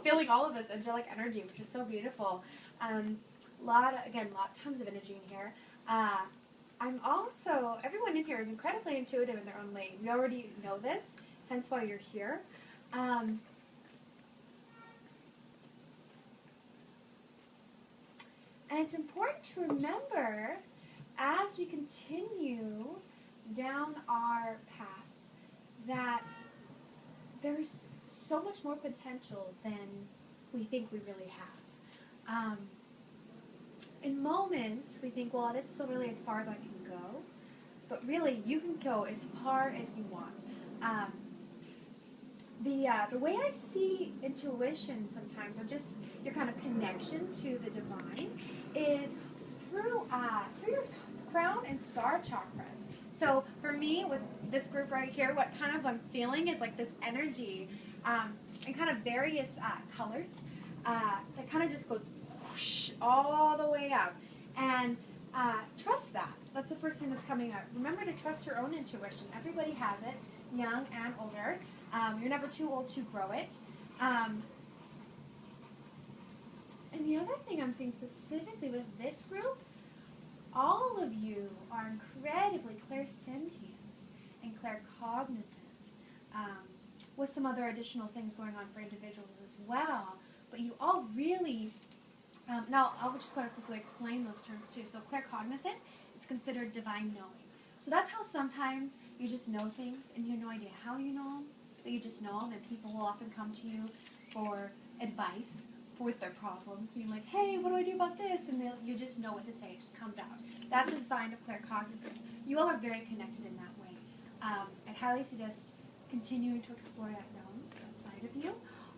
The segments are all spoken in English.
feeling all of this angelic energy, which is so beautiful. Tons of energy in here. I'm also, everyone in here is incredibly intuitive in their own way. You already know this, hence why you're here. And it's important to remember as we continue down our path that there's so much more potential than we think we really have. In moments, we think, well, this is really as far as I can go. But really, you can go as far as you want. The way I see intuition sometimes, or just your kind of connection to the divine, is through your crown and star chakras. So for me, with this group right here, what kind of I'm feeling is like this energy in kind of various colors that kind of just goes whoosh, all the way up. And trust that. That's the first thing that's coming up. Remember to trust your own intuition. Everybody has it, young and older. You're never too old to grow it. And the other thing I'm seeing specifically with this group, all of you are incredibly clairsentient and claircognizant, with some other additional things going on for individuals as well. But you all really, now I'll just going to quickly explain those terms too. So claircognizant is considered divine knowing. So that's how sometimes you just know things and you have no idea how you know them, but you just know them, and people will often come to you for advice with their problems, being like, hey, what do I do about this? And you just know what to say. It just comes out. That's a sign of claircognizance. You all are very connected in that way. I'd highly suggest continuing to explore that realm outside of you.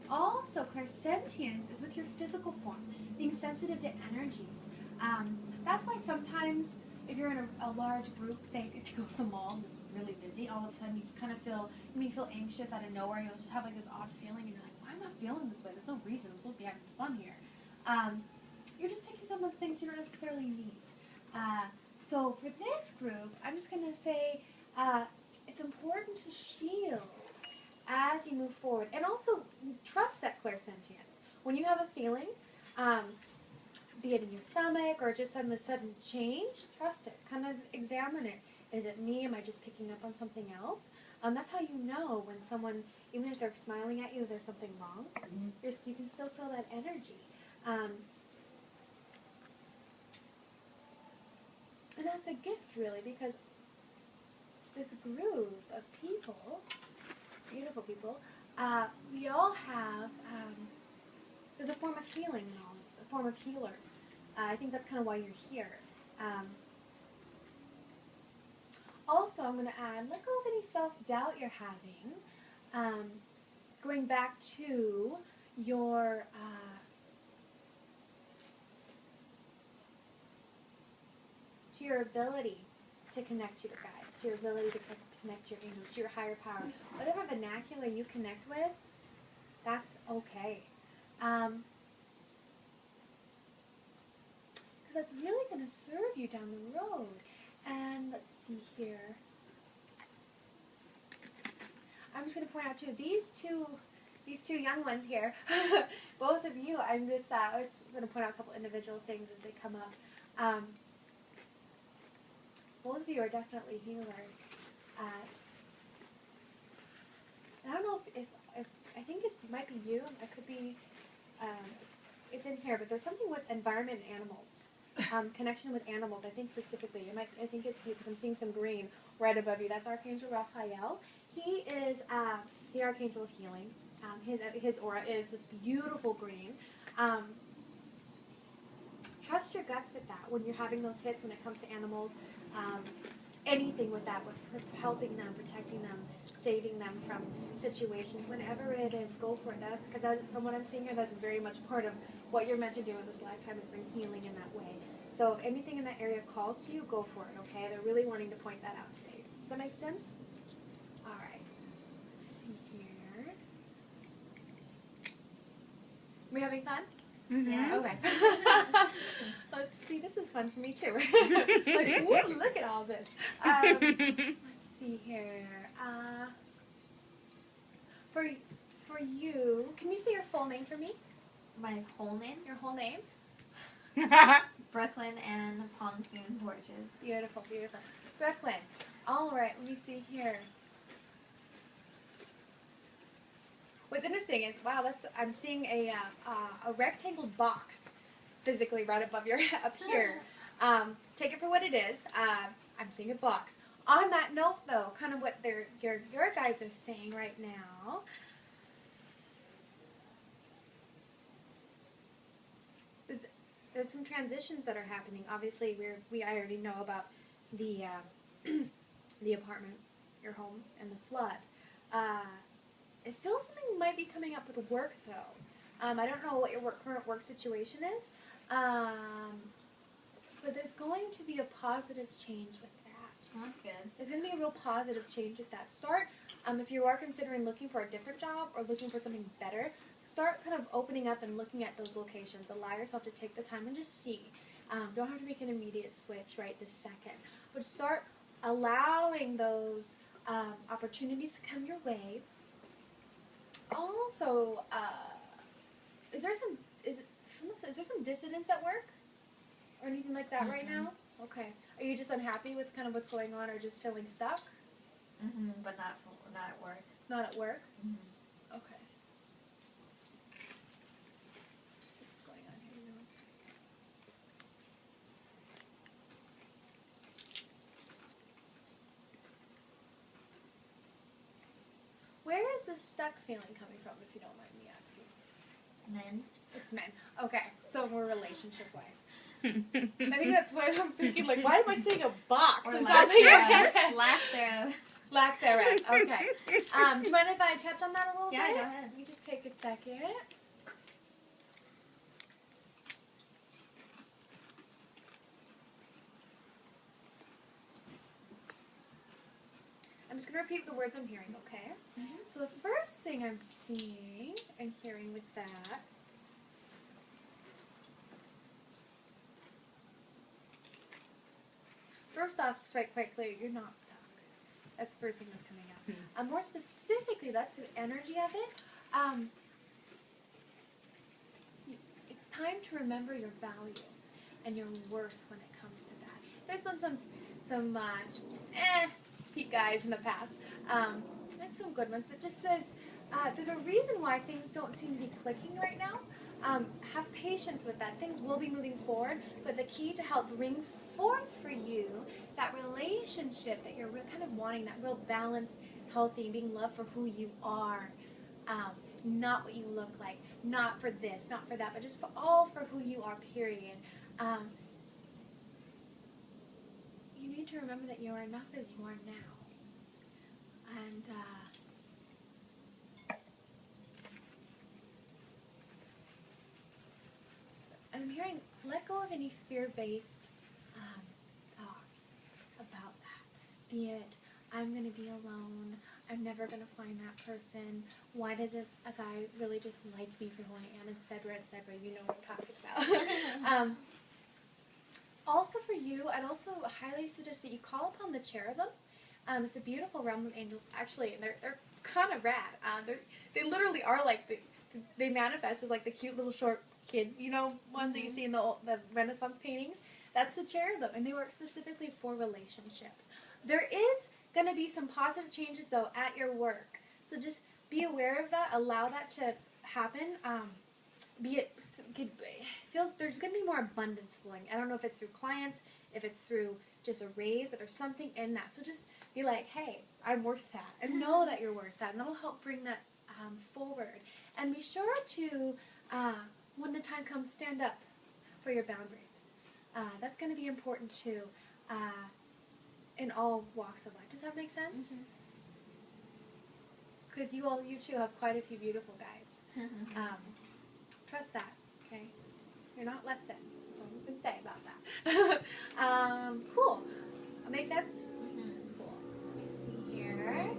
Also, clairsentience is with your physical form, being sensitive to energies. That's why sometimes if you're in a large group, say if you go to the mall and it's really busy, all of a sudden you kind of feel anxious out of nowhere. You'll just have like this odd feeling, and you're like, why am I feeling this way? There's no reason. I'm supposed to be having fun here. You're just picking up on things you don't necessarily need. So for this group, I'm just going to say it's important to shield as you move forward, and also trust that clairsentience. When you have a feeling, be it in your stomach or just on the sudden change, trust it. Kind of examine it. Is it me? Am I just picking up on something else? That's how you know when someone, even if they're smiling at you, there's something wrong. You can still feel that energy. And that's a gift, really, because this group of people, beautiful people, we all have, there's a form of healing in all this, a form of healers. I think that's kind of why you're here. Also, I'm going to add, let go of any self-doubt you're having. Going back to your ability to connect to your guides, to your ability to connect to your angels, to your higher power. Whatever vernacular you connect with, that's okay. Because that's really going to serve you down the road. And let's see here. I'm just going to point out too, these two young ones here, both of you, I'm just going to point out a couple individual things as they come up. Both of you are definitely healers. I don't know if I think it might be you. It could be, it's in here, but there's something with environment and animals. Connection with animals, I think specifically. I think it's you because I'm seeing some green right above you. That's Archangel Raphael. He is the Archangel of Healing. His aura is this beautiful green. Trust your guts with that when you're having those hits when it comes to animals. Anything with that, with helping them, protecting them, saving them from situations, whenever it is, go for it. Because from what I'm seeing here, that's very much part of what you're meant to do in this lifetime, is bring healing in that way. So if anything in that area calls to you, go for it, okay? They're really wanting to point that out today. Does that make sense? All right. Let's see here. We having fun? Mm-hmm. Yeah, okay. Let's see, this is fun for me too. Like, ooh, look at all this. Let's see here. For for you, can you say your full name for me? My whole name? Your whole name? Brooklyn and Ponsoon Borges. Beautiful, beautiful. Brooklyn. All right, let me see here. What's interesting is, wow, I'm seeing a rectangle box physically right above your up here. Take it for what it is. I'm seeing a box. On that note, though, kind of what your guides are saying right now. There's some transitions that are happening. Obviously, I already know about the the apartment, your home, and the flood. It feels something might be coming up with work, though. I don't know what your current work situation is, but there's going to be a positive change with that. Oh, that's good. There's going to be a real positive change with that. Start, if you are considering looking for a different job or looking for something better, start kind of opening up and looking at those locations. Allow yourself to take the time and just see. Don't have to make an immediate switch right this second. But start allowing those opportunities to come your way. Also, is there some dissonance at work or anything like that right now? Okay. Are you just unhappy with kind of what's going on, or just feeling stuck? But not at work. Not at work. Okay. Let's see what's going on here. Give me one second. Where is this stuck feeling coming from, if you don't mind me asking? Men. It's men. Okay, so we're relationship-wise. I think that's what I'm thinking, like, why am I saying a box Or on lack top of your head? thereof. Lack thereof. Lack thereof, okay. Do you mind if I touch on that a little bit? Yeah, go ahead. Let me just take a second. I'm just going to repeat the words I'm hearing, okay? So the first thing I'm seeing and hearing with that first off, strike quite clear, you're not stuck. That's the first thing that's coming out. More specifically, that's the energy of it. It's time to remember your value and your worth when it comes to that. There's been some peep guys in the past, and some good ones, but just there's a reason why things don't seem to be clicking right now. Have patience with that. Things will be moving forward, but the key to help bring forth for you that relationship that you're kind of wanting, that real balance, healthy, being loved for who you are, not what you look like, not for this, not for that, but just for who you are, period. You need to remember that you are enough as you are now. And I'm hearing, let go of any fear-based thoughts about that. Be it, I'm going to be alone, I'm never going to find that person, why doesn't a guy really just like me for who I am, etc., you know what I'm talking about. Also for you, I'd also highly suggest that you call upon the cherubim. It's a beautiful realm of angels, actually, and they're kind of rad. They literally are like, they manifest as like the cute little short kid, ones that you see in the Renaissance paintings. That's the cherubim, and they work specifically for relationships. There is going to be some positive changes, though, at your work. So just be aware of that. Allow that to happen. There's going to be more abundance flowing. I don't know if it's through clients, if it's through just a raise, but there's something in that. So just be like, hey, I'm worth that, and know that you're worth that, and that'll help bring that forward. And be sure to, when the time comes, stand up for your boundaries. That's going to be important too, in all walks of life. Does that make sense? Because you two have quite a few beautiful guides. Trust that, okay? You're not less than. That's all we can say about that. Cool. That make sense? Cool. Let me see here.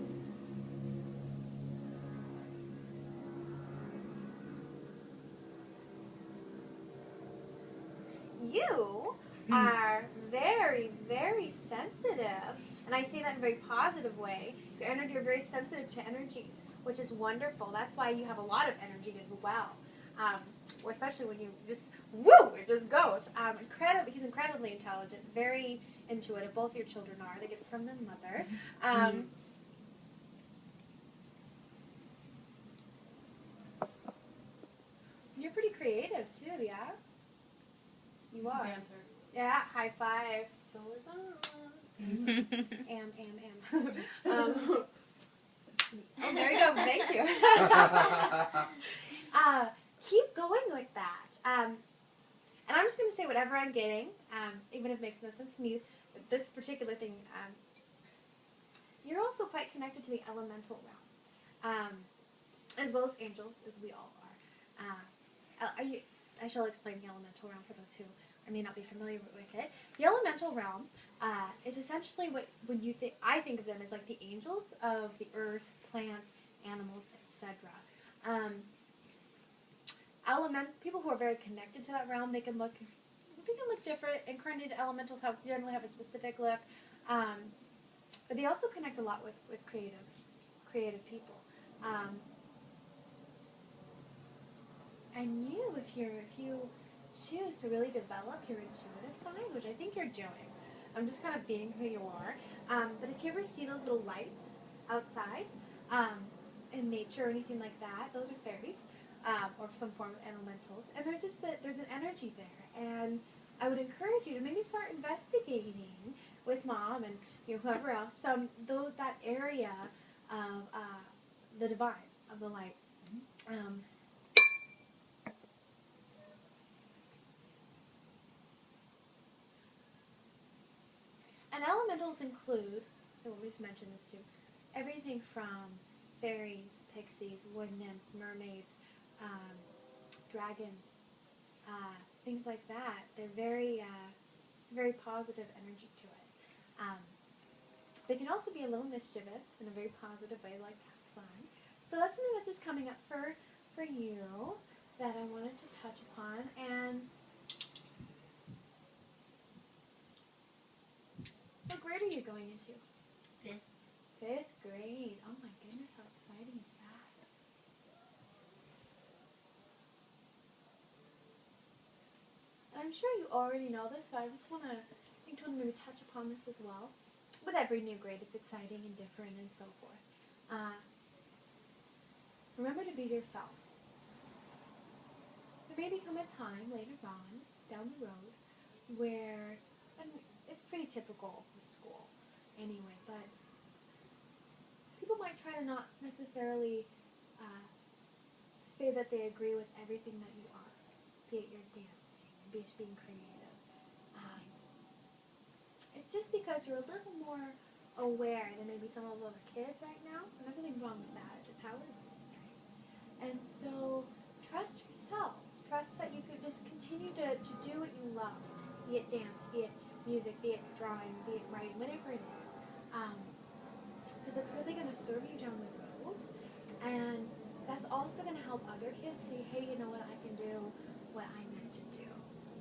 You are very, very sensitive, and I say that in a very positive way. You're very sensitive to energies. which is wonderful. That's why you have a lot of energy as well. Or especially when you just, woo, it just goes. He's incredibly intelligent, very intuitive. Both your children are. They get it from their mother. You're pretty creative too, yeah? You are. Dancer. Yeah, high five. So is oh, there you go. Thank you. Keep going with that. And I'm just going to say whatever I'm getting, even if it makes no sense to me. This particular thing, you're also quite connected to the elemental realm, as well as angels, as we all are. I shall explain the elemental realm for those who may not be familiar with it. The elemental realm is essentially when you think, I think of them as like the angels of the earth, plants, animals, etc. People who are very connected to that realm, they can look different. Incarnated elementals generally have a specific look, but they also connect a lot with creative people. And if you choose to really develop your intuitive side, which I think you're doing, I'm just kind of being who you are. But if you ever see those little lights outside in nature or anything like that, those are fairies or some form of elementals. And there's an energy there. And I would encourage you to maybe start investigating with Mom and whoever else that area of the divine, of the light. And elementals include, I want me to mention this too, everything from fairies, pixies, wood nymphs, mermaids, dragons, things like that. They're very positive energy to it. They can also be a little mischievous in a very positive way, like to have fun. So that's something that's just coming up for you that I wanted to touch upon. And what grade are you going into? 5th. 5th grade. Oh my goodness, how exciting is that? And I'm sure you already know this, but I just want to maybe touch upon this as well. With every new grade, it's exciting and different and so forth. Remember to be yourself. There may become a time later on, down the road, where, and it's pretty typical with school anyway, but people might try to not necessarily say that they agree with everything that you are, be it your dancing, be it being creative. It's just because you're a little more aware than maybe some of those other kids right now, and there's nothing wrong with that, it's just how it is, right? And so, trust yourself. Trust that you could just continue to do what you love, be it dance, be it music, be it drawing, be it writing, whatever it is. Because it's really going to serve you down the road, and that's also going to help other kids see, hey, you know what, I can do what I'm meant to do,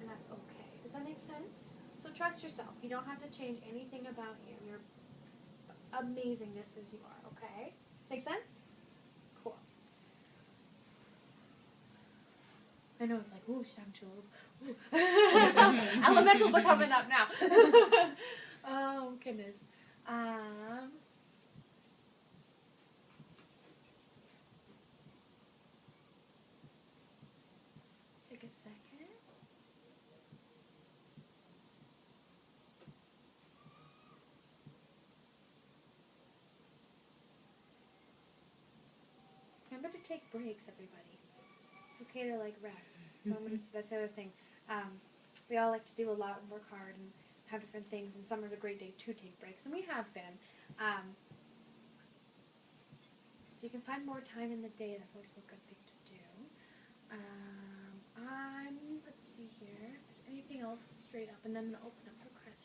and that's okay. Does that make sense? So trust yourself. You don't have to change anything about you. You're amazing just as you are, okay? Make sense? Cool. I know it's like, ooh, I'm too old. Elementals are coming up now. Oh, goodness. Take a second. Remember to take breaks, everybody. It's okay to rest. That's the other thing. We all like to do a lot and work hard and have different things, and summer's a great day to take breaks, and we have been. If you can find more time in the day, that's also a good thing to do. Let's see here. If there's anything else straight up, and then I'm going to open up for